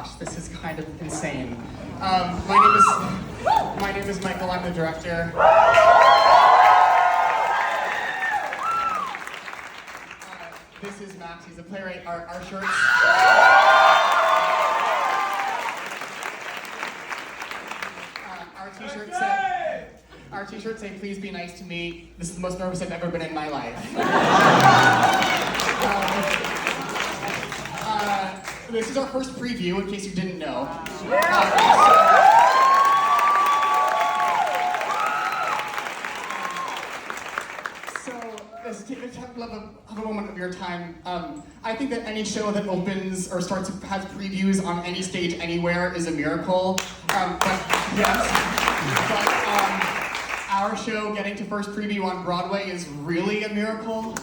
gosh, this is kind of insane. My name is Michael. I'm the director. This is Max. He's a playwright. Our shirts. Our t-shirts say, "Please be nice to me. This is the most nervous I've ever been in my life." This is our first preview, in case you didn't know. Have a moment of your time. I think that any show that opens or has previews on any stage anywhere is a miracle. Our show getting to first preview on Broadway is really a miracle.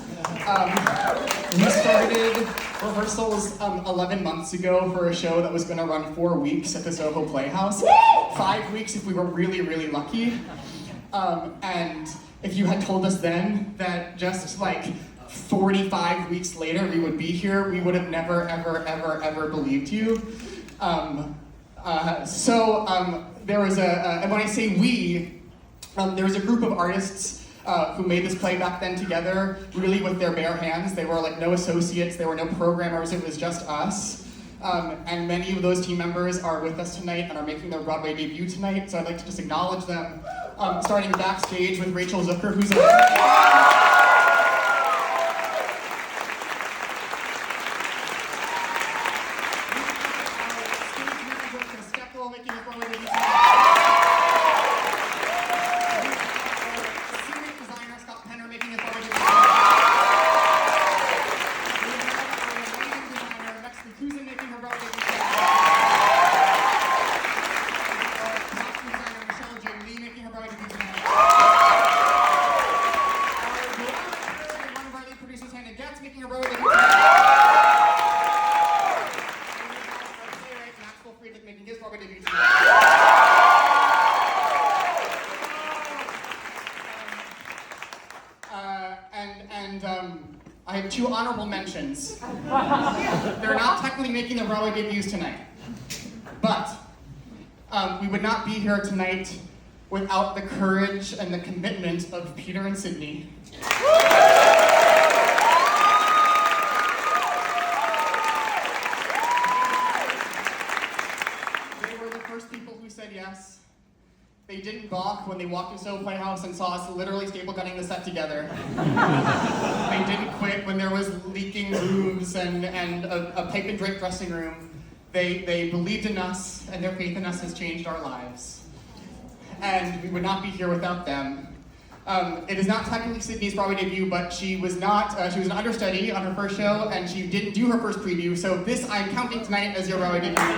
We started rehearsals 11 months ago for a show that was going to run 4 weeks at the Soho Playhouse. 5 weeks if we were really, really lucky. And if you had told us then that just like 45 weeks later we would be here, we would have never, ever, ever, ever believed you. There was and when I say we, there was a group of artists who made this play back then together, really with their bare hands. They were like no associates, there were no programmers, it was just us. And many of those team members are with us tonight and are making their Broadway debut tonight, so I'd like to just acknowledge them. Starting backstage with Rachel Zucker, who's making his Broadway debut tonight. Scenic designer Scott Penner making his Broadway debut tonight. Designer Mexican Cousin making her Broadway debut tonight. Costume designer Michelle J. Lee making her Broadway debut tonight. One of our lead producers, Hannah Getz, making her Broadway debut tonight. Making his Broadway debut tonight. I have 2 honorable mentions. They're not technically making their Broadway debuts tonight, but we would not be here tonight without the courage and the commitment of Peter and Sydney. People who said yes. They didn't balk when they walked into Soho Playhouse and saw us literally staple gunning the set together. They didn't quit when there was leaking roofs and a pipe and drape dressing room. They believed in us, and their faith in us has changed our lives. And we would not be here without them. It is not technically Sydney's Broadway debut, but she was an understudy on her first show, and she didn't do her first preview, so this I'm counting tonight as your Broadway debut.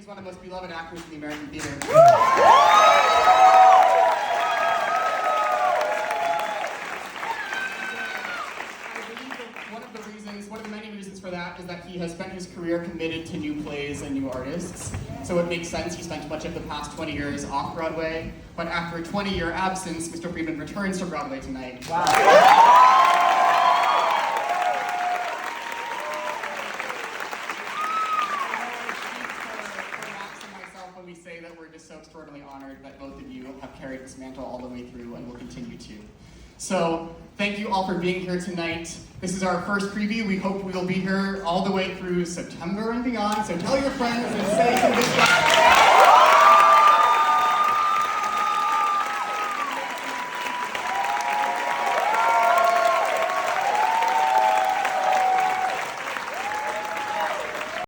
One of the most beloved actors in the American theater. I believe that one of the many reasons for that is that he has spent his career committed to new plays and new artists. So it makes sense he spent much of the past 20 years off Broadway, but after a 20-year absence, Mr. Friedman returns to Broadway tonight. Wow. We say that we're just so extraordinarily honored that both of you have carried this mantle all the way through and will continue to. So, thank you all for being here tonight. This is our first preview. We hope we will be here all the way through September and beyond, so tell your friends and say some good stuff.